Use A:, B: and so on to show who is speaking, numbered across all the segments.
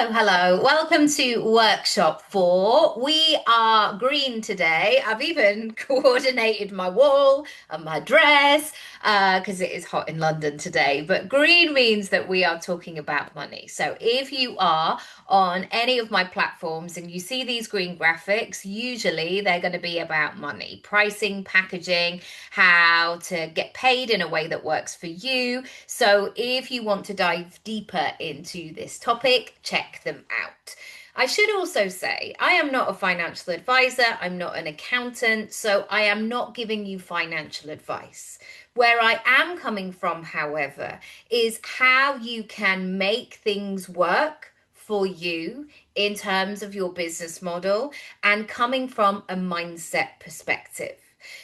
A: Hello. Welcome to workshop 4. We are green today. I've even coordinated my wall and my dress because it is hot in London today. But green means that we are talking about money. So if you are on any of my platforms and you see these green graphics, usually they're going to be about money, pricing, packaging, how to get paid in a way that works for you. So if you want to dive deeper into this topic, check them out. I should also say, I am not a financial advisor, I'm not an accountant, so I am not giving you financial advice. Where I am coming from, however, is how you can make things work for you in terms of your business model and coming from a mindset perspective.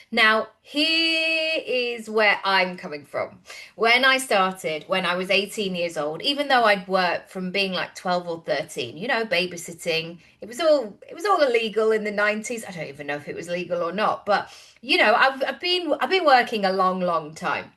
A: Now, here is where I'm coming from. When I started, when I was 18 years old, even though I'd worked from being like 12 or 13, babysitting, it was all illegal in the 90s. I don't even know if it was legal or not, but I've been working a long, long time.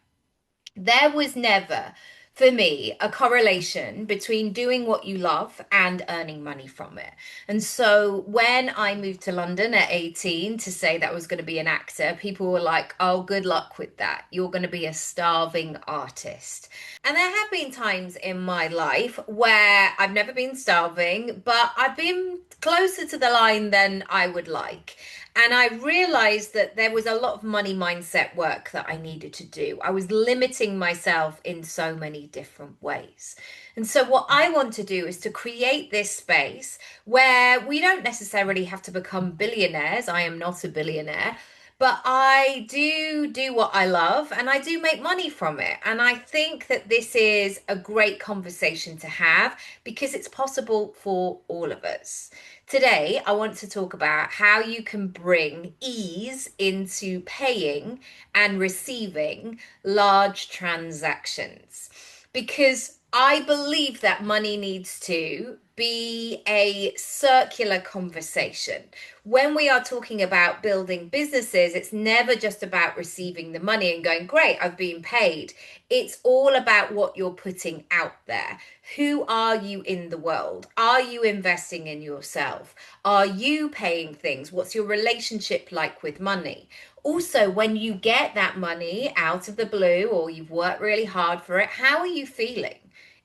A: There was never, for me, a correlation between doing what you love and earning money from it. And so when I moved to London at 18 to say that I was going to be an actor, people were like, oh, good luck with that. You're going to be a starving artist. And there have been times in my life where I've never been starving, but I've been closer to the line than I would like. And I realized that there was a lot of money mindset work that I needed to do. I was limiting myself in so many different ways. And so, what I want to do is to create this space where we don't necessarily have to become billionaires. I am not a billionaire, but I do what I love and I do make money from it. And I think that this is a great conversation to have because it's possible for all of us. Today, I want to talk about how you can bring ease into paying and receiving large transactions. Because I believe that money needs to be a circular conversation. When we are talking about building businesses, it's never just about receiving the money and going, great, I've been paid. It's all about what you're putting out there. Who are you in the world? Are you investing in yourself? Are you paying things? What's your relationship like with money? Also, when you get that money out of the blue or you've worked really hard for it, how are you feeling?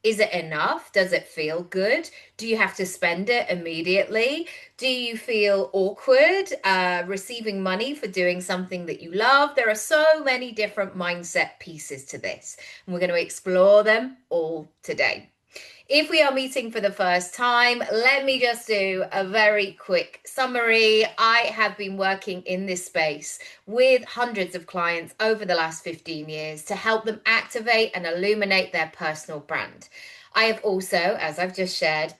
A: Is it enough? Does it feel good? Do you have to spend it immediately? Do you feel awkward receiving money for doing something that you love? There are so many different mindset pieces to this, and we're going to explore them all today. If we are meeting for the first time, let me just do a very quick summary. I have been working in this space with hundreds of clients over the last 15 years to help them activate and illuminate their personal brand. I have also, as I've just shared,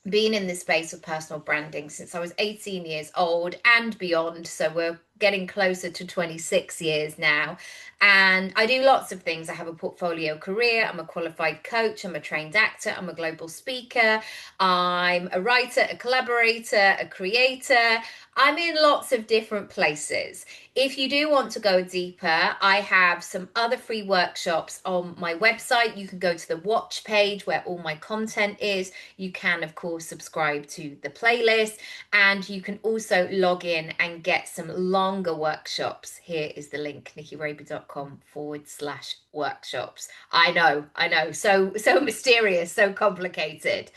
A: been in this space of personal branding since I was 18 years old and beyond. So we're getting closer to 26 years now. And I do lots of things. I have a portfolio career. I'm a qualified coach. I'm a trained actor. I'm a global speaker. I'm a writer, a collaborator, a creator. I'm in lots of different places. If you do want to go deeper, I have some other free workshops on my website. You can go to the watch page where all my content is. You can, of course, subscribe to the playlist, and you can also log in and get some longer workshops. Here is the link, nickyraby.com/workshops. I know. So mysterious, so complicated.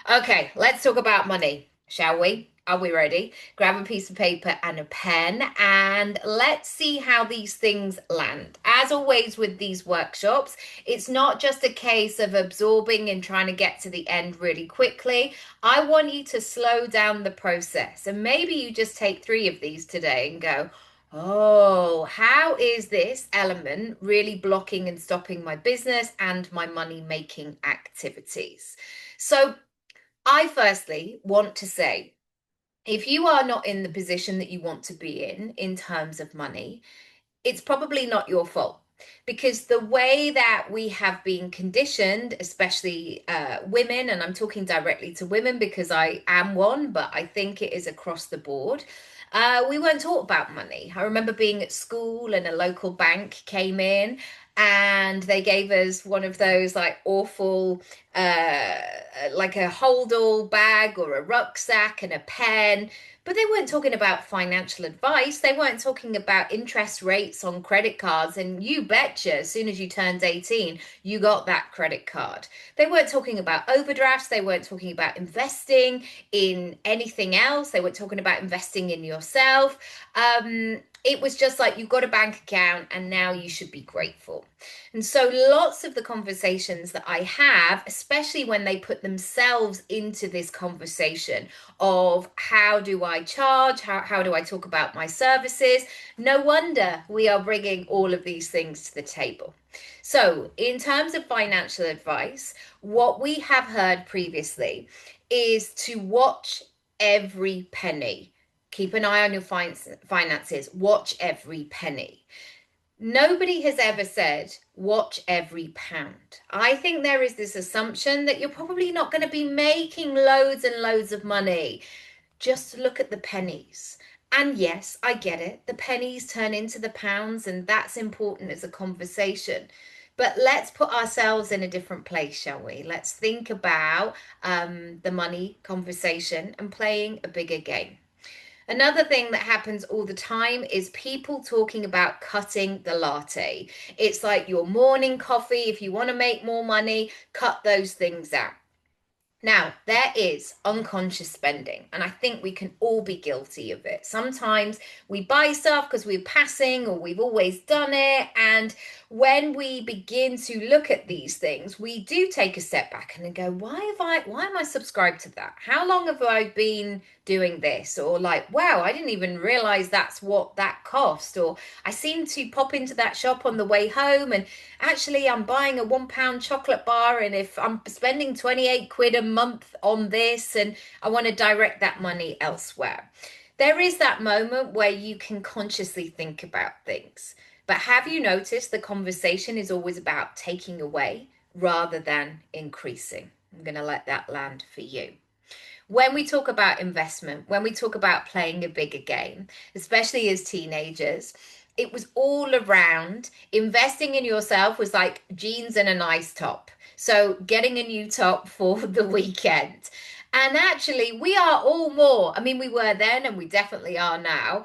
A: Okay, let's talk about money, shall we? Are we ready? Grab a piece of paper and a pen and let's see how these things land. As always with these workshops, it's not just a case of absorbing and trying to get to the end really quickly. I want you to slow down the process, and maybe you just take 3 of these today and go, oh, how is this element really blocking and stopping my business and my money making activities? So I firstly want to say, if you are not in the position that you want to be in terms of money, it's probably not your fault. Because the way that we have been conditioned, especially women, and I'm talking directly to women because I am one, but I think it is across the board. We weren't taught about money. I remember being at school and a local bank came in and they gave us one of those like awful uh like a hold all bag or a rucksack and a pen, but they weren't talking about financial advice. They weren't talking about interest rates on credit cards. And you betcha, as soon as you turned 18, you got that credit card. They weren't talking about overdrafts. They weren't talking about investing in anything else. They weren't talking about investing in yourself. It was just like you've got a bank account and now you should be grateful. And so lots of the conversations that I have, especially when they put themselves into this conversation of how do I charge, how do I talk about my services, no wonder we are bringing all of these things to the table. So in terms of financial advice, what we have heard previously is to watch every penny. Keep an eye on your finances. Watch every penny. Nobody has ever said, watch every pound. I think there is this assumption that you're probably not going to be making loads and loads of money. Just look at the pennies. And yes, I get it. The pennies turn into the pounds, and that's important as a conversation. But let's put ourselves in a different place, shall we? Let's think about the money conversation and playing a bigger game. Another thing that happens all the time is people talking about cutting the latte. It's like your morning coffee. If you want to make more money, cut those things out. Now, there is unconscious spending, and I think we can all be guilty of it. Sometimes we buy stuff because we're passing or we've always done it. And when we begin to look at these things, we do take a step back and go, why am I subscribed to that? How long have I been doing this? Or like, wow, I didn't even realize that's what that cost. Or I seem to pop into that shop on the way home and actually I'm buying a £1 chocolate bar, and if I'm spending 28 quid a month on this and I want to direct that money elsewhere. There is that moment where you can consciously think about things. But have you noticed the conversation is always about taking away rather than increasing? I'm going to let that land for you. When we talk about investment, when we talk about playing a bigger game, especially as teenagers, it was all around investing in yourself was like jeans and a nice top. So getting a new top for the weekend. And actually, we are all more. I mean, we were then, and we definitely are now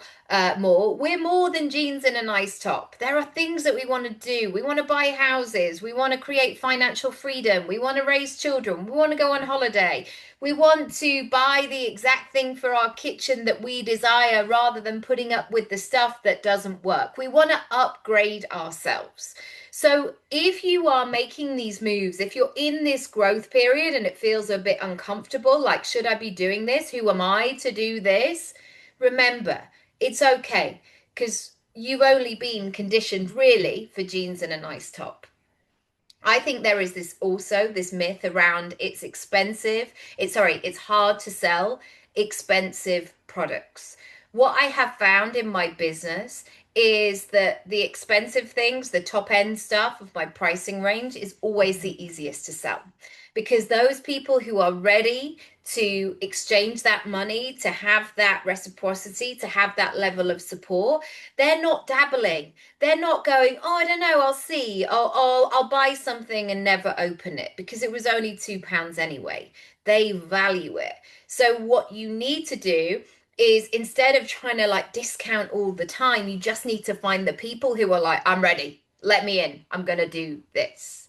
A: more. We're more than jeans and a nice top. There are things that we want to do. We want to buy houses. We want to create financial freedom. We want to raise children. We want to go on holiday. We want to buy the exact thing for our kitchen that we desire rather than putting up with the stuff that doesn't work. We want to upgrade ourselves. So if you are making these moves, if you're in this growth period and it feels a bit uncomfortable, like, should I be doing this? Who am I to do this? Remember, it's okay because you've only been conditioned really for jeans and a nice top. I think there is this myth around it's expensive. It's hard to sell expensive products. What I have found in my business is that the expensive things, the top end stuff of my pricing range is always the easiest to sell because those people who are ready to exchange that money, to have that reciprocity, to have that level of support, they're not dabbling. They're not going, oh, I don't know, I'll see. I'll buy something and never open it because it was only £2 anyway. They value it. So what you need to do is instead of trying to like discount all the time, you just need to find the people who are like, I'm ready. Let me in. I'm going to do this.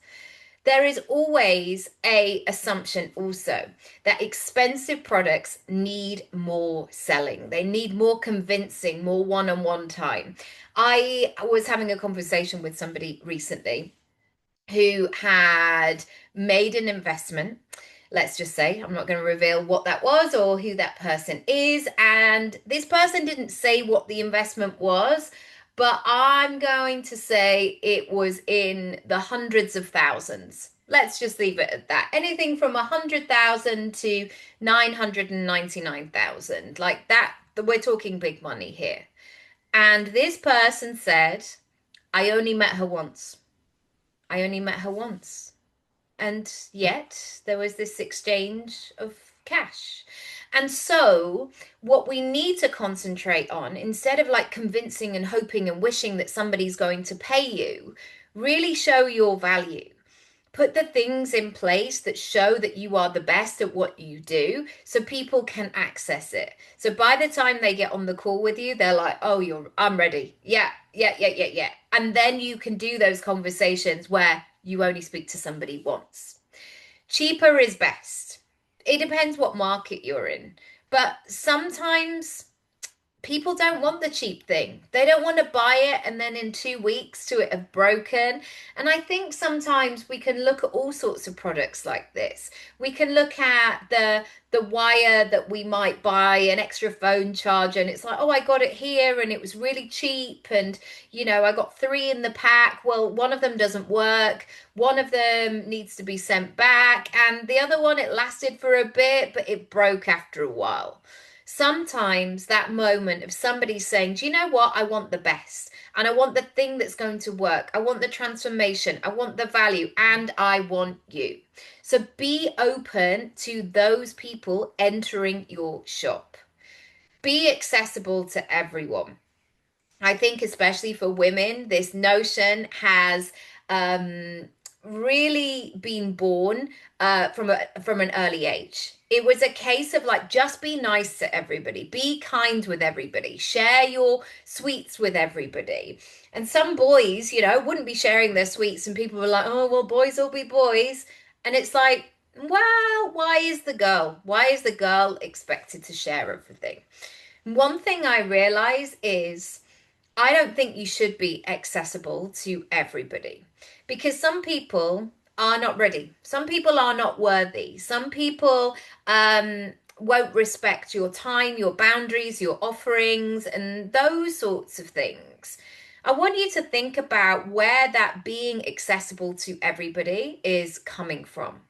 A: There is always a assumption also that expensive products need more selling. They need more convincing, more one-on-one time. I was having a conversation with somebody recently who had made an investment. Let's just say, I'm not going to reveal what that was or who that person is. And this person didn't say what the investment was, but I'm going to say it was in the hundreds of thousands. Let's just leave it at that. Anything from 100,000 to 999,000. Like that, we're talking big money here. And this person said, I only met her once. I only met her once. And yet there was this exchange of cash. And so what we need to concentrate on, instead of like convincing and hoping and wishing that somebody's going to pay you, Really show your value. Put the things in place that show that you are the best at what you do so people can access it. So by the time they get on the call with you, they're like, "Oh, I'm ready. Yeah, yeah, yeah, yeah, yeah." And then you can do those conversations where you only speak to somebody once. Cheaper is best. It depends what market you're in. But sometimes people don't want the cheap thing. They don't want to buy it and then in 2 weeks to it have broken. And I think sometimes we can look at all sorts of products like this. We can look at the wire that we might buy, an extra phone charger, and it's like, oh, I got it here and it was really cheap. And, I got three in the pack. Well, one of them doesn't work. One of them needs to be sent back. And the other one, it lasted for a bit, but it broke after a while. Sometimes that moment of somebody saying, "Do you know what? I want the best. And I want the thing that's going to work. I want the transformation. I want the value. And I want you." So be open to those people entering your shop. Be accessible to everyone. I think, especially for women, this notion has um, really been born from an early age. It was a case of like, just be nice to everybody, be kind with everybody, share your sweets with everybody. And some boys, wouldn't be sharing their sweets, and people were like, "Oh, well, boys will be boys." And it's like, well, why is the girl expected to share everything? One thing I realize is I don't think you should be accessible to everybody because some people are not ready. Some people are not worthy. Some people won't respect your time, your boundaries, your offerings, and those sorts of things. I want you to think about where that being accessible to everybody is coming from.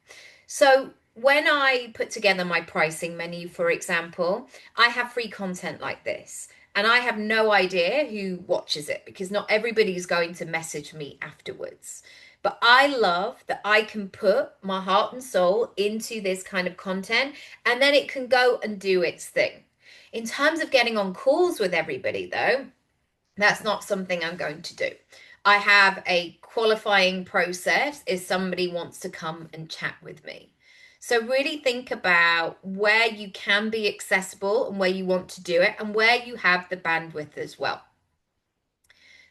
A: So, when I put together my pricing menu, for example, I have free content like this. And I have no idea who watches it because not everybody is going to message me afterwards. But I love that I can put my heart and soul into this kind of content and then it can go and do its thing. In terms of getting on calls with everybody, though, that's not something I'm going to do. I have a qualifying process if somebody wants to come and chat with me. So really think about where you can be accessible and where you want to do it and where you have the bandwidth as well.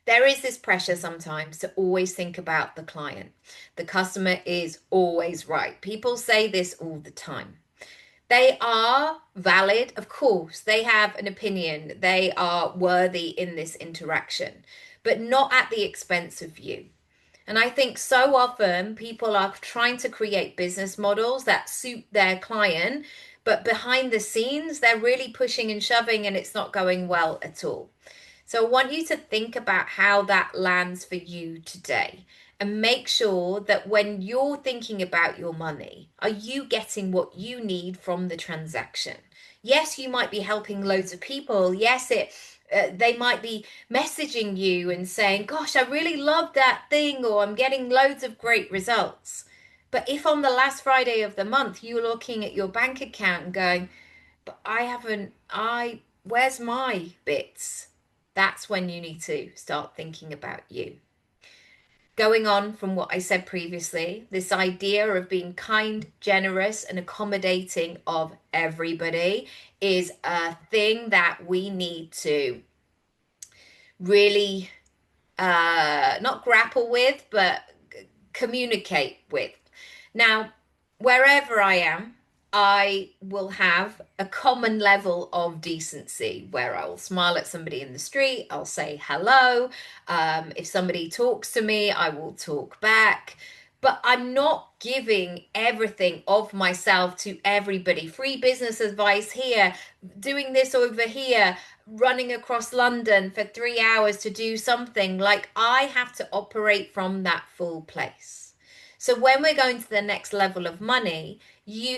A: There is this pressure sometimes to always think about the client. The customer is always right. People say this all the time. They are valid, of course. They have an opinion. They are worthy in this interaction, but not at the expense of you. And I think so often people are trying to create business models that suit their client, but behind the scenes, they're really pushing and shoving and it's not going well at all. So I want you to think about how that lands for you today and make sure that when you're thinking about your money, are you getting what you need from the transaction? Yes, you might be helping loads of people. Yes, they might be messaging you and saying, "Gosh, I really love that thing," or "I'm getting loads of great results." But if on the last Friday of the month you're looking at your bank account and going, "But where's my bits?" That's when you need to start thinking about you. Going on from what I said previously, this idea of being kind, generous, and accommodating of everybody is a thing that we need to really not grapple with, but communicate with. Now, wherever I am, I will have a common level of decency where I will smile at somebody in the street, I'll say hello. If somebody talks to me, I will talk back. But I'm not giving everything of myself to everybody. Free business advice here, doing this over here, running across London for 3 hours to do something. Like I have to operate from that full place. So when we're going to the next level of money,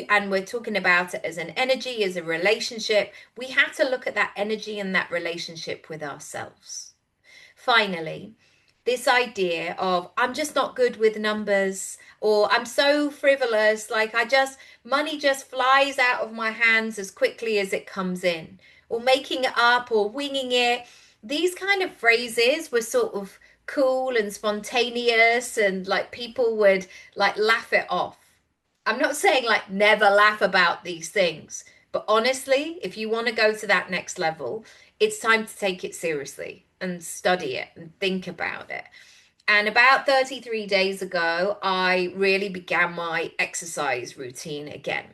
A: and we're talking about it as an energy, as a relationship, we have to look at that energy and that relationship with ourselves. Finally, this idea of "I'm just not good with numbers," or "I'm so frivolous, like money just flies out of my hands as quickly as it comes in," or "making it up," or "winging it." These kind of phrases were sort of cool and spontaneous, and like people would like laugh it off. I'm not saying like never laugh about these things, but honestly, if you want to go to that next level, it's time to take it seriously and study it and think about it. And about 33 days ago, I really began my exercise routine again.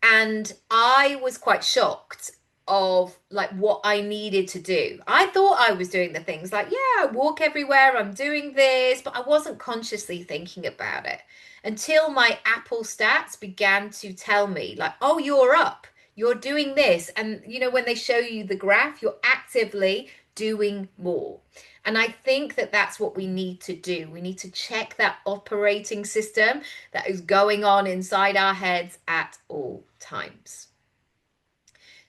A: And I was quite shocked of like what I needed to do. I thought I was doing the things like, yeah, I walk everywhere, I'm doing this, but I wasn't consciously thinking about it until my Apple stats began to tell me, like, oh, you're up, you're doing this. And you know, when they show you the graph, you're actively doing more. And I think that that's what we need to do. We need to check that operating system that is going on inside our heads at all times.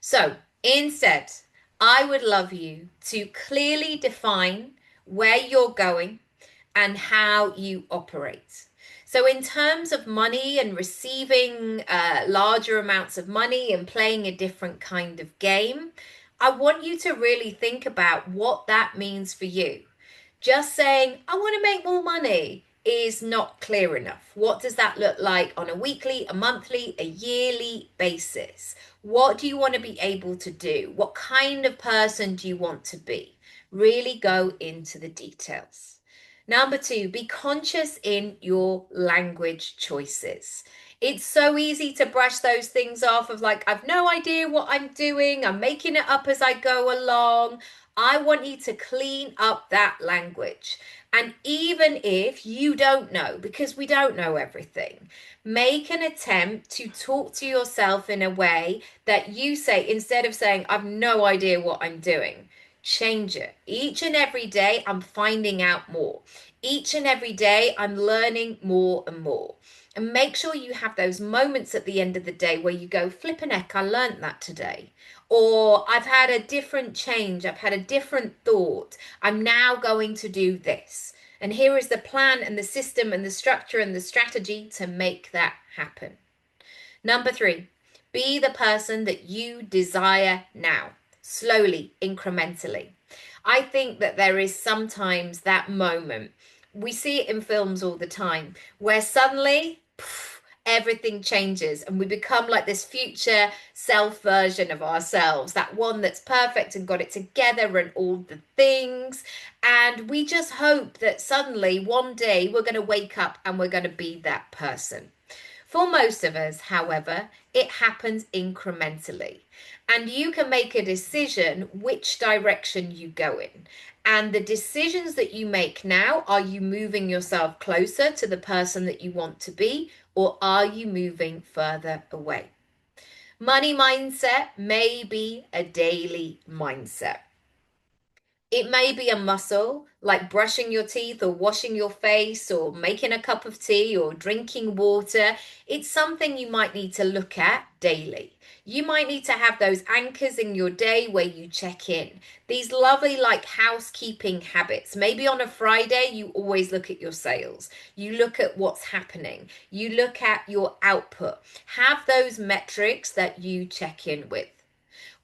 A: So instead, I would love you to clearly define where you're going and how you operate. So, in terms of money and receiving larger amounts of money and playing a different kind of game, I want you to really think about what that means for you. Just saying, I want to make more money is not clear enough. What does that look like on a weekly, a monthly, a yearly basis? What do you want to be able to do? What kind of person do you want to be? Really go into the details. Number two, be conscious in your language choices. It's so easy to brush those things off of like, I've no idea what I'm doing. I'm making it up as I go along. I want you to clean up that language. And even if you don't know, because we don't know everything, make an attempt to talk to yourself in a way that you say, instead of saying, I've no idea what I'm doing, change it. Each and every day, I'm finding out more. Each and every day, I'm learning more and more. And make sure you have those moments at the end of the day where you go, flippin' heck, I learned that today. Or I've had a different change, I've had a different thought. I'm now going to do this. And here is the plan and the system and the structure and the strategy to make that happen. Number three, be the person that you desire now, slowly, incrementally. I think that there is sometimes that moment, we see it in films all the time, where suddenly everything changes and we become like this future self version of ourselves, that one that's perfect and got it together and all the things. And we just hope that suddenly one day we're going to wake up and we're going to be that person. For most of us, however, it happens incrementally. And you can make a decision which direction you go in. And the decisions that you make now, are you moving yourself closer to the person that you want to be, or are you moving further away? Money mindset may be a daily mindset. It may be a muscle, like brushing your teeth or washing your face or making a cup of tea or drinking water. It's something you might need to look at daily. You might need to have those anchors in your day where you check in. These lovely, like housekeeping habits. Maybe on a Friday, you always look at your sales. You look at what's happening. You look at your output. Have those metrics that you check in with.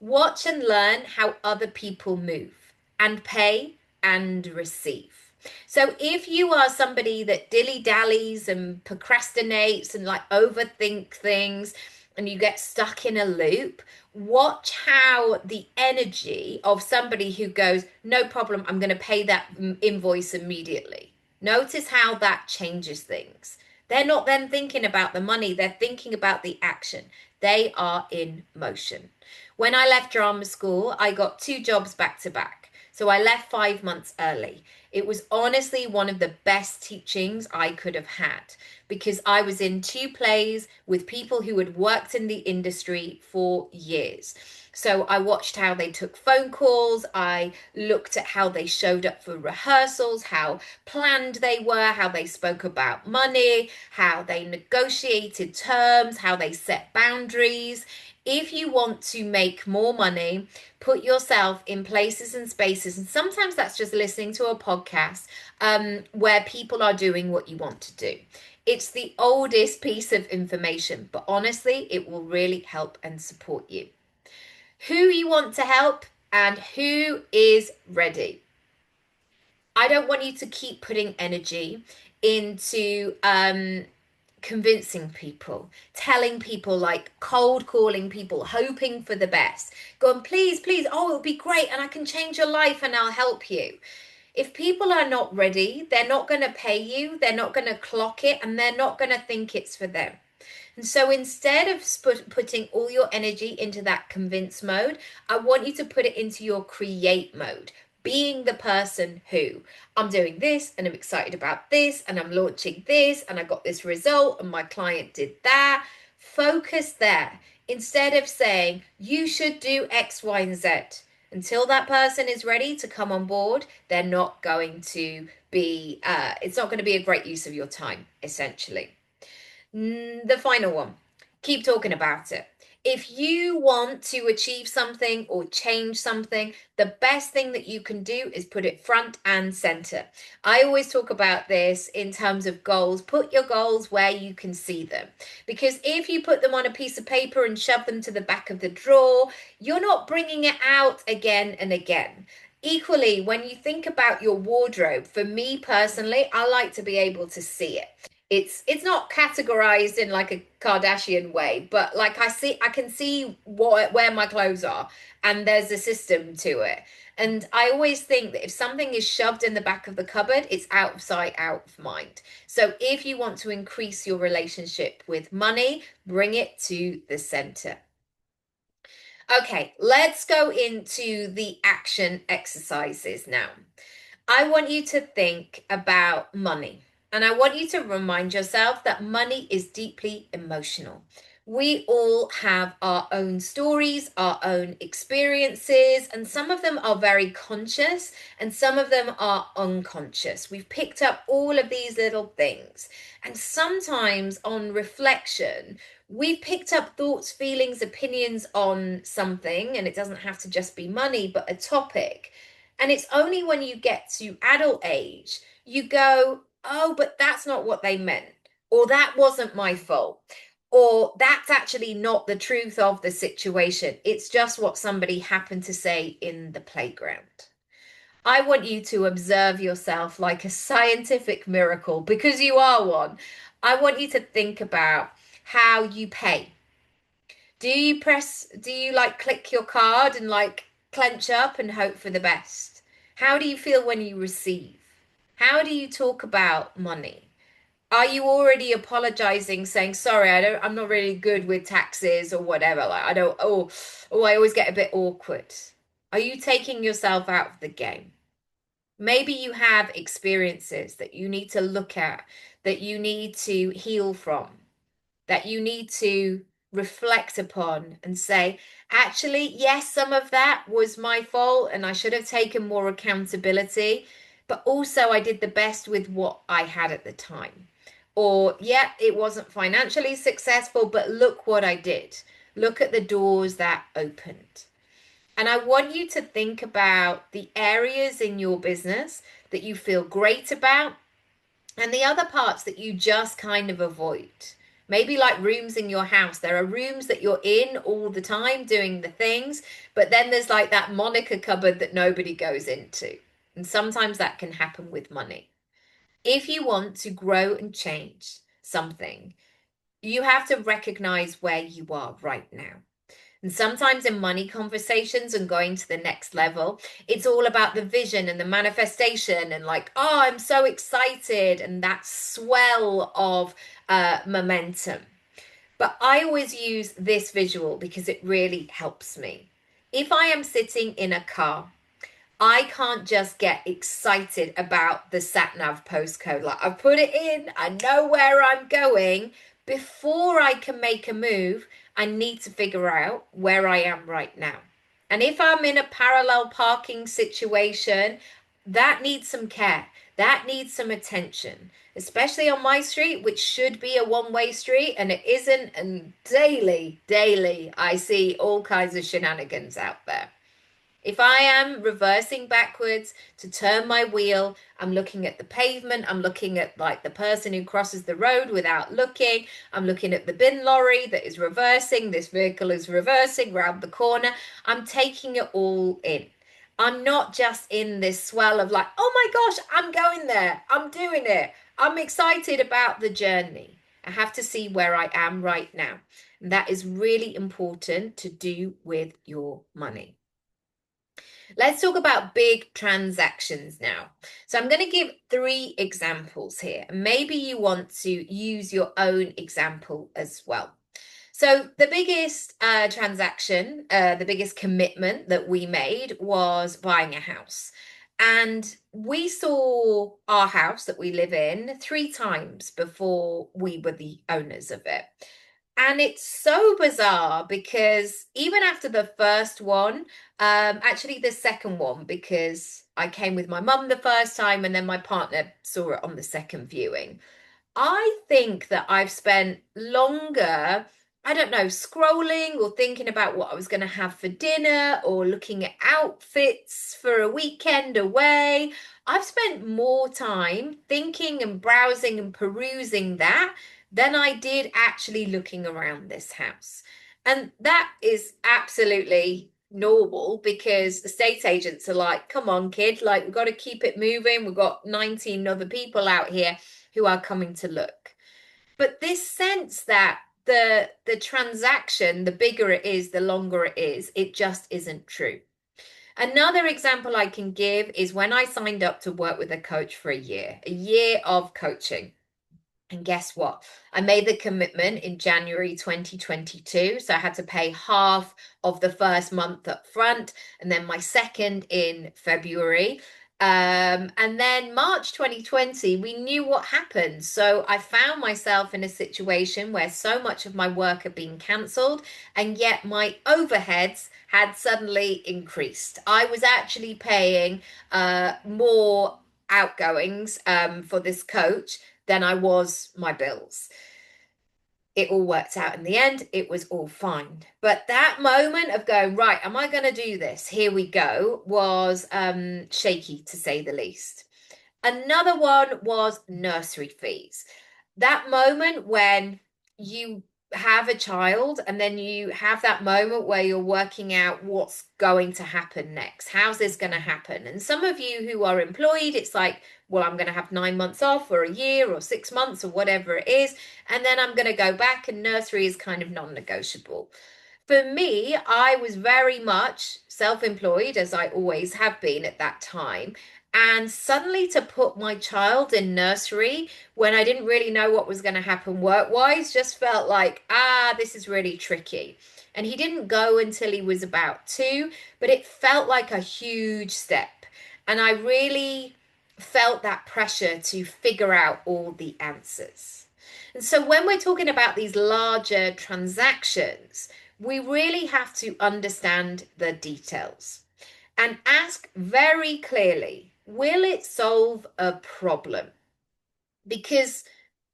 A: Watch and learn how other people move and pay and receive. So if you are somebody that dilly-dallies and procrastinates and like overthink things and you get stuck in a loop, watch how the energy of somebody who goes, no problem, I'm going to pay that invoice immediately. Notice how that changes things. They're not then thinking about the money, they're thinking about the action. They are in motion. When I left drama school, I got 2 jobs back to back. So I left 5 months early. It was honestly one of the best teachings I could have had because I was in 2 plays with people who had worked in the industry for years. So I watched how they took phone calls. I looked at how they showed up for rehearsals, how planned they were, how they spoke about money, how they negotiated terms, how they set boundaries. If you want to make more money, put yourself in places and spaces, and sometimes that's just listening to a podcast where people are doing what you want to do. It's the oldest piece of information, but honestly, it will really help and support you. Who you want to help and who is ready. I don't want you to keep putting energy into convincing people, telling people, like cold calling people, hoping for the best, going, please, please, oh, it'll be great and I can change your life and I'll help you. If people are not ready, they're not going to pay you, they're not going to clock it, and they're not going to think it's for them. And so instead of putting all your energy into that convince mode, I want you to put it into your create mode. Being the person who I'm doing this and I'm excited about this and I'm launching this and I got this result and my client did that. Focus there instead of saying you should do X, Y, and Z. Until that person is ready to come on board, they're not going to be, it's not going to be a great use of your time, essentially. The final one, keep talking about it. If you want to achieve something or change something, the best thing that you can do is put it front and center. I always talk about this in terms of goals. Put your goals where you can see them. Because if you put them on a piece of paper and shove them to the back of the drawer, you're not bringing it out again and again. Equally, when you think about your wardrobe, for me personally, I like to be able to see it. It's not categorized in like a Kardashian way, but like I can see where my clothes are, and there's a system to it. And I always think that if something is shoved in the back of the cupboard, it's out of sight, out of mind. So if you want to increase your relationship with money, bring it to the center. Okay, let's go into the action exercises now. I want you to think about money. And I want you to remind yourself that money is deeply emotional. We all have our own stories, our own experiences, and some of them are very conscious and some of them are unconscious. We've picked up all of these little things. And sometimes on reflection, we've picked up thoughts, feelings, opinions on something, and it doesn't have to just be money, but a topic. And it's only when you get to adult age, you go, oh, but that's not what they meant. Or that wasn't my fault. Or that's actually not the truth of the situation. It's just what somebody happened to say in the playground. I want you to observe yourself like a scientific miracle because you are one. I want you to think about how you pay. Do you like click your card and like clench up and hope for the best? How do you feel when you receive? How do you talk about money? Are you already apologizing, saying, sorry, I'm not really good with taxes or whatever? Like, I don't, I always get a bit awkward. Are you taking yourself out of the game? Maybe you have experiences that you need to look at, that you need to heal from, that you need to reflect upon and say, actually, yes, some of that was my fault and I should have taken more accountability, but also I did the best with what I had at the time. Or, yeah, it wasn't financially successful, but look what I did. Look at the doors that opened. And I want you to think about the areas in your business that you feel great about and the other parts that you just kind of avoid. Maybe like rooms in your house. There are rooms that you're in all the time doing the things, but then there's like that Monica cupboard that nobody goes into. And sometimes that can happen with money. If you want to grow and change something, you have to recognize where you are right now. And sometimes in money conversations and going to the next level, it's all about the vision and the manifestation and like, oh, I'm so excited and that swell of momentum. But I always use this visual because it really helps me. If I am sitting in a car, I can't just get excited about the sat nav postcode. Like I've put it in, I know where I'm going. Before I can make a move, I need to figure out where I am right now. And if I'm in a parallel parking situation, that needs some care. That needs some attention, especially on my street, which should be a one-way street, and it isn't. And daily, I see all kinds of shenanigans out there. If I am reversing backwards to turn my wheel, I'm looking at the pavement, I'm looking at like the person who crosses the road without looking, I'm looking at the bin lorry that is reversing, this vehicle is reversing round the corner. I'm taking it all in. I'm not just in this swell of like, oh my gosh, I'm going there, I'm doing it, I'm excited about the journey. I have to see where I am right now. And that is really important to do with your money. Let's talk about big transactions now. So I'm going to give three examples here. Maybe you want to use your own example as well. So the biggest transaction, the biggest commitment that we made was buying a house. And we saw our house that we live in three times before we were the owners of it. And it's so bizarre because even after the first one, actually the second one, because I came with my mum the first time and then my partner saw it on the second viewing. I think that I've spent longer, I don't know, scrolling or thinking about what I was going to have for dinner or looking at outfits for a weekend away. I've spent more time thinking and browsing and perusing that than I did actually looking around this house. And that is absolutely normal because estate agents are like, come on, kid, like we've got to keep it moving. We've got 19 other people out here who are coming to look. But this sense that the transaction, the bigger it is, the longer it is, it just isn't true. Another example I can give is when I signed up to work with a coach for a year of coaching. And guess what? I made the commitment in January 2022. So I had to pay half of the first month up front and then my second in February. And then March 2020, we knew what happened. So I found myself in a situation where so much of my work had been cancelled, and yet my overheads had suddenly increased. I was actually paying more outgoings for this coach than I was my bills. It all worked out in the end. It was all fine. But that moment of going, right, am I going to do this? Here we go, was shaky to say the least. Another one was nursery fees. That moment when you have a child and then you have that moment where you're working out what's going to happen next. How's this going to happen? And some of you who are employed, it's like, well, I'm going to have 9 months off or a year or 6 months or whatever it is. And then I'm going to go back, and nursery is kind of non-negotiable. For me, I was very much self-employed, as I always have been at that time. And suddenly to put my child in nursery when I didn't really know what was going to happen work-wise just felt like, this is really tricky. And he didn't go until he was about 2, but it felt like a huge step. And I really felt that pressure to figure out all the answers. And so when we're talking about these larger transactions, we really have to understand the details and ask very clearly, will it solve a problem? Because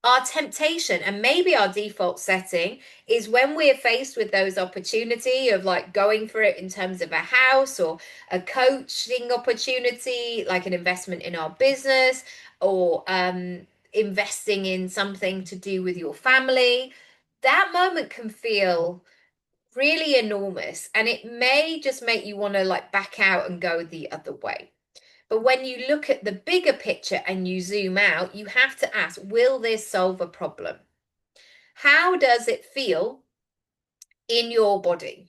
A: our temptation and maybe our default setting is when we're faced with those opportunity of like going for it in terms of a house or a coaching opportunity, like an investment in our business or investing in something to do with your family. That moment can feel really enormous and it may just make you want to like back out and go the other way. But when you look at the bigger picture and you zoom out, you have to ask, will this solve a problem? How does it feel in your body?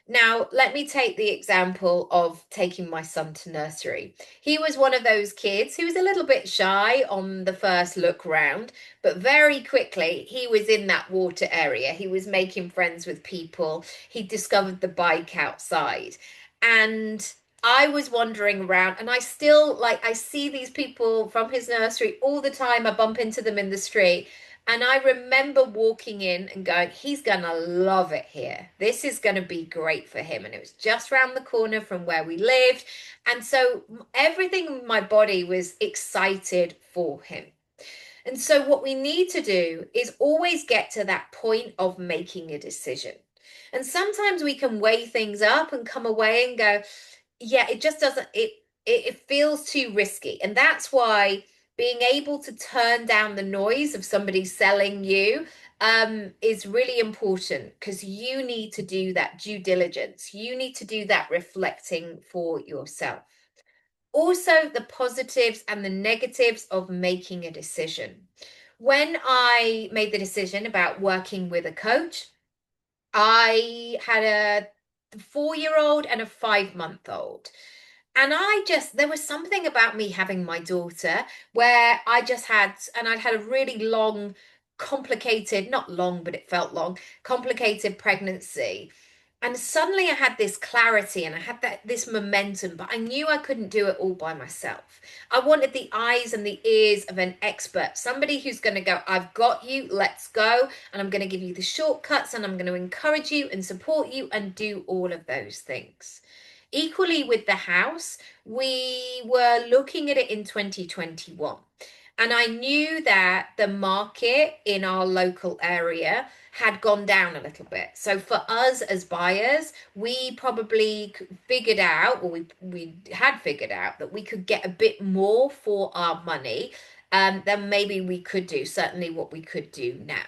A: Now, let me take the example of taking my son to nursery. He was one of those kids who was a little bit shy on the first look round, but very quickly he was in that water area. He was making friends with people. He discovered the bike outside. And I was wandering around and I still I see these people from his nursery all the time. I bump into them in the street. And I remember walking in and going, he's going to love it here. This is going to be great for him. And it was just around the corner from where we lived. And so everything in my body was excited for him. And so what we need to do is always get to that point of making a decision. And sometimes we can weigh things up and come away and go, yeah, it just doesn't, it feels too risky. And that's why being able to turn down the noise of somebody selling you is really important because you need to do that due diligence. You need to do that reflecting for yourself. Also, the positives and the negatives of making a decision. When I made the decision about working with a coach, I had a 4-year-old and a 5-month old. And there was something about me having my daughter where I'd had a really long, complicated, not long, but it felt long, complicated pregnancy. And suddenly I had this clarity and I had this momentum, but I knew I couldn't do it all by myself. I wanted the eyes and the ears of an expert, somebody who's going to go, I've got you, let's go. And I'm going to give you the shortcuts and I'm going to encourage you and support you and do all of those things. Equally with the house, we were looking at it in 2021. And I knew that the market in our local area had gone down a little bit. So for us as buyers, we probably figured out, or we had figured out that we could get a bit more for our money than maybe we could do, certainly what we could do now.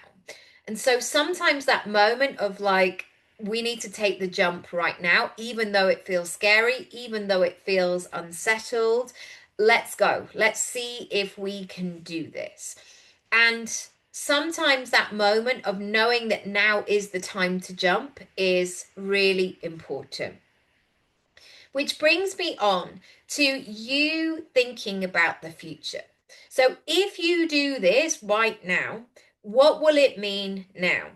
A: And so sometimes that moment of like, we need to take the jump right now, even though it feels scary, even though it feels unsettled. Let's go. Let's see if we can do this. And sometimes that moment of knowing that now is the time to jump is really important. Which brings me on to you thinking about the future. So if you do this right now, what will it mean now?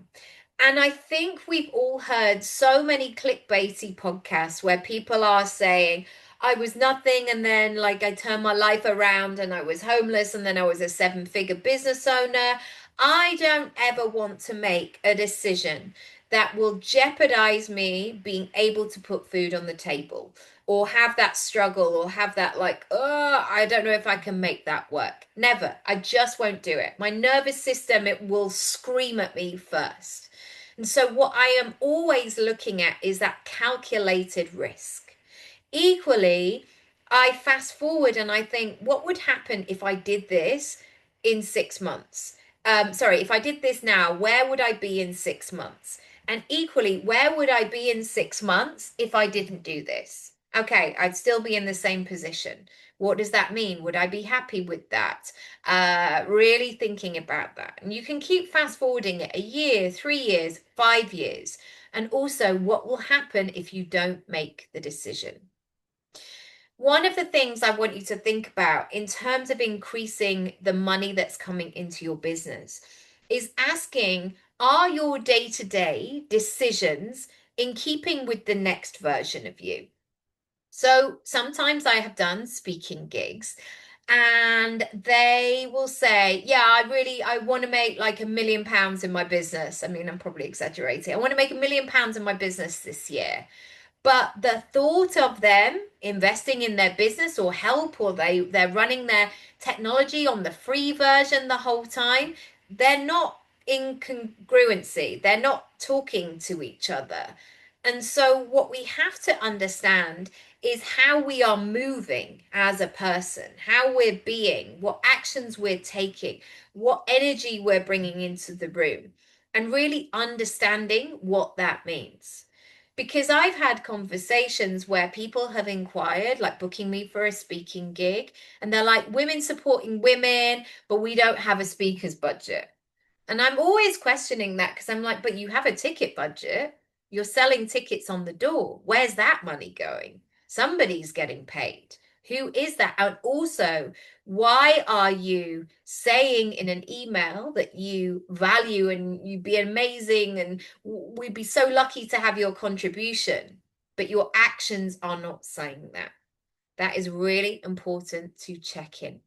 A: And I think we've all heard so many clickbaity podcasts where people are saying, I was nothing, and then like I turned my life around and I was homeless, and then I was a 7-figure business owner. I don't ever want to make a decision that will jeopardize me being able to put food on the table or have that struggle or have that like, oh, I don't know if I can make that work. Never. I just won't do it. My nervous system, it will scream at me first. And so what I am always looking at is that calculated risk. Equally, I fast forward and I think, what would happen if I did this in 6 months? Sorry, if I did this now, where would I be in 6 months? And equally, where would I be in 6 months if I didn't do this? Okay, I'd still be in the same position. What does that mean? Would I be happy with that? Really thinking about that. And you can keep fast forwarding it a year, 3 years, 5 years. And also, what will happen if you don't make the decision? One of the things I want you to think about in terms of increasing the money that's coming into your business is asking, are your day-to-day decisions in keeping with the next version of you? So sometimes I have done speaking gigs and they will say, yeah, I want to make like £1 million in my business. I mean, I'm probably exaggerating. I want to make £1 million in my business this year. But the thought of them investing in their business or help, or they're running their technology on the free version the whole time, they're not in congruency. They're not talking to each other. And so what we have to understand is how we are moving as a person, how we're being, what actions we're taking, what energy we're bringing into the room, and really understanding what that means. Because I've had conversations where people have inquired, like booking me for a speaking gig, and they're like, women supporting women, but we don't have a speaker's budget. And I'm always questioning that because I'm like, but you have a ticket budget. You're selling tickets on the door. Where's that money going? Somebody's getting paid. Who is that? And also, why are you saying in an email that you value and you'd be amazing and we'd be so lucky to have your contribution, but your actions are not saying that? That is really important to check in.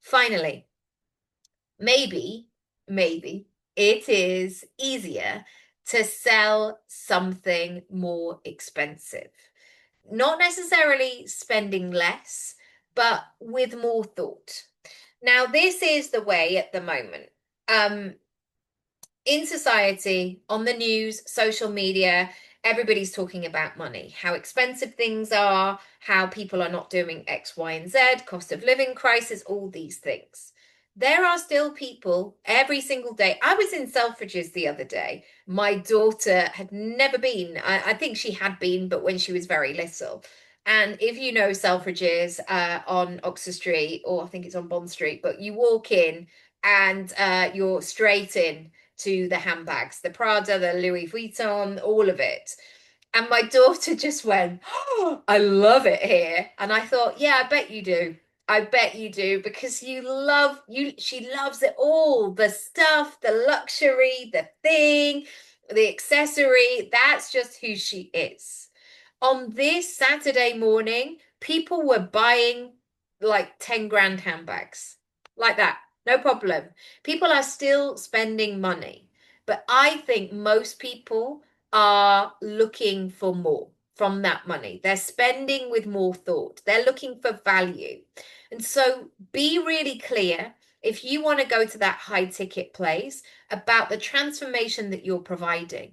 A: Finally, maybe it is easier to sell something more expensive. Not necessarily spending less, but with more thought. Now, this is the way at the moment. In society, on the news, social media, everybody's talking about money, how expensive things are, how people are not doing X, Y, and Z, cost of living crisis, all these things. There are still people every single day. I was in Selfridges the other day. My daughter had never been. I think she had been, but when she was very little. And if you know Selfridges on Oxford Street, or I think it's on Bond Street, but you walk in and you're straight in to the handbags, the Prada, the Louis Vuitton, all of it. And my daughter just went, "Oh, I love it here." And I thought, yeah, I bet you do. I bet you do because she loves it all. The stuff, the luxury, the thing, the accessory. That's just who she is. On this Saturday morning, people were buying like 10 grand handbags. Like that. No problem. People are still spending money. But I think most people are looking for more from that money. They're spending with more thought. They're looking for value. And so be really clear if you want to go to that high ticket place about the transformation that you're providing.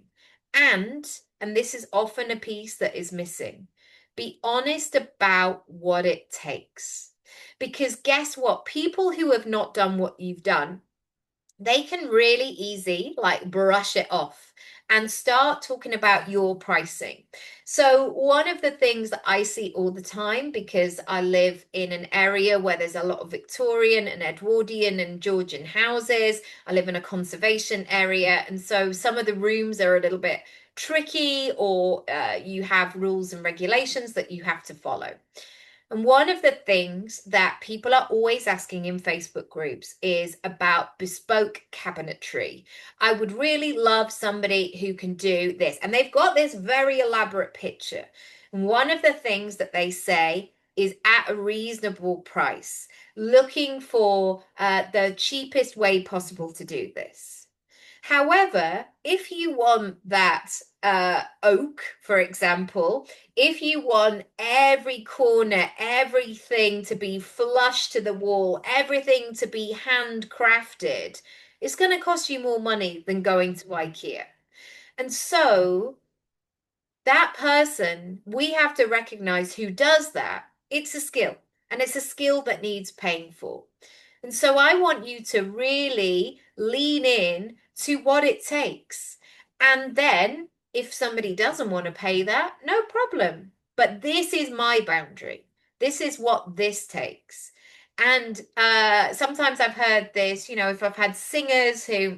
A: And this is often a piece that is missing, be honest about what it takes. Because guess what? People who have not done what you've done, they can really easy like brush it off and start talking about your pricing. So one of the things that I see all the time, because I live in an area where there's a lot of Victorian and Edwardian and Georgian houses, I live in a conservation area, and so some of the rooms are a little bit tricky, or you have rules and regulations that you have to follow. And one of the things that people are always asking in Facebook groups is about bespoke cabinetry. I would really love somebody who can do this. And they've got this very elaborate picture. And one of the things that they say is at a reasonable price, looking for the cheapest way possible to do this. However, if you want that oak, for example, if you want every corner, everything to be flush to the wall, everything to be handcrafted, it's going to cost you more money than going to IKEA. And so that person, we have to recognize who does that. It's a skill, and it's a skill that needs paying for. And so I want you to really lean in to what it takes. And then if somebody doesn't want to pay that, no problem. But this is my boundary. This is what this takes. And sometimes I've heard this, if I've had singers who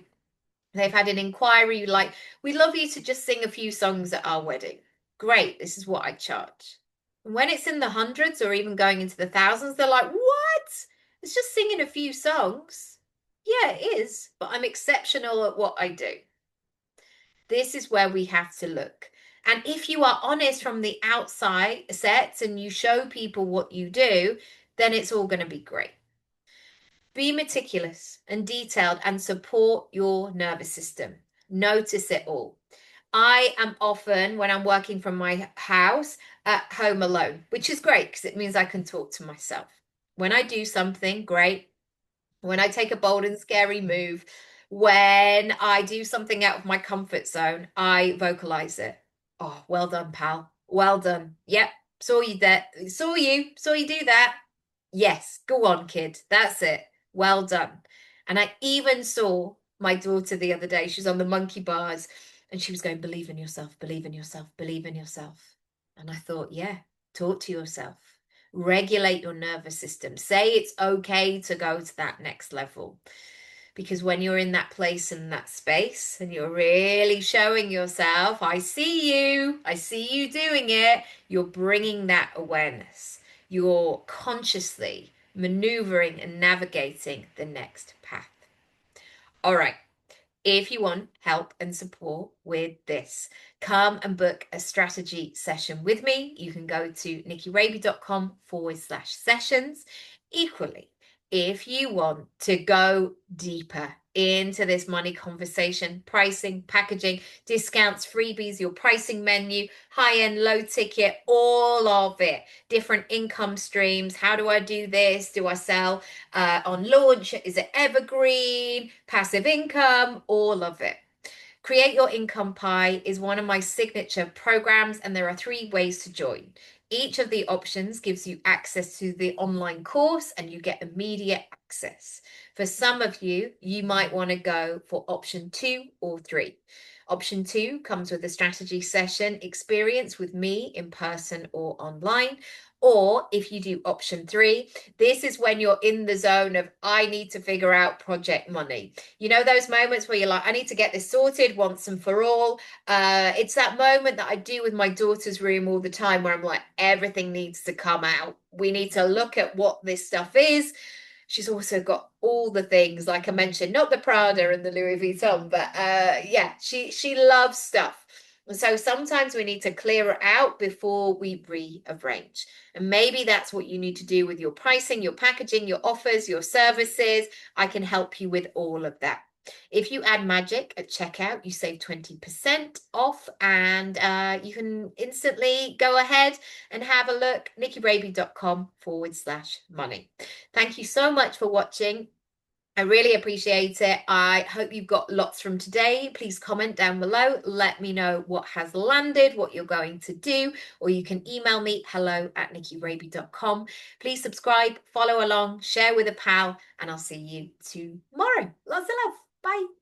A: they've had an inquiry like, we'd love you to just sing a few songs at our wedding. Great, this is what I charge. And when it's in the hundreds or even going into the thousands, they're like, what? It's just singing a few songs. Yeah, it is, but I'm exceptional at what I do. This is where we have to look. And if you are honest from the outside sets and you show people what you do, then it's all going to be great. Be meticulous and detailed and support your nervous system. Notice it all. I am often, when I'm working from my house, at home alone, which is great because it means I can talk to myself. When I do something, great. When I take a bold and scary move, when I do something out of my comfort zone, I vocalize it. Oh, well done, pal. Well done. Yep, saw you there. Saw you do that. Yes, go on, kid. That's it. Well done. And I even saw my daughter the other day. She was on the monkey bars and she was going, believe in yourself, believe in yourself, believe in yourself. And I thought, yeah, talk to yourself. Regulate your nervous system. Say it's okay to go to that next level. Because when you're in that place and that space and you're really showing yourself, I see you doing it, you're bringing that awareness. You're consciously maneuvering and navigating the next path. All right. If you want help and support with this, come and book a strategy session with me. You can go to nickyraby.com/sessions. Equally, if you want to go deeper into this money conversation, pricing, packaging, discounts, freebies, your pricing menu, high-end, low ticket, all of it, different income streams. How do I do this? Do I sell on launch? Is it evergreen, passive income? All of it. Create Your Income Pie is one of my signature programs, and there are 3 ways to join. Each of the options gives you access to the online course and you get immediate access. For some of you, you might want to go for option 2 or 3. Option 2 comes with a strategy session experience with me in person or online. Or if you do option 3, this is when you're in the zone of, I need to figure out project money. You know, those moments where you're like, I need to get this sorted once and for all. It's that moment that I do with my daughter's room all the time where I'm like, everything needs to come out. We need to look at what this stuff is. She's also got all the things, like I mentioned, not the Prada and the Louis Vuitton, but yeah, she loves stuff. And so sometimes we need to clear it out before we rearrange. And maybe that's what you need to do with your pricing, your packaging, your offers, your services. I can help you with all of that. If you add magic at checkout, you save 20% off, and you can instantly go ahead and have a look, nickyraby.com/money. Thank you so much for watching. I really appreciate it. I hope you've got lots from today. Please comment down below. Let me know what has landed, what you're going to do, or you can email me hello@nickyraby.com. Please subscribe, follow along, share with a pal, and I'll see you tomorrow. Lots of love. Bye.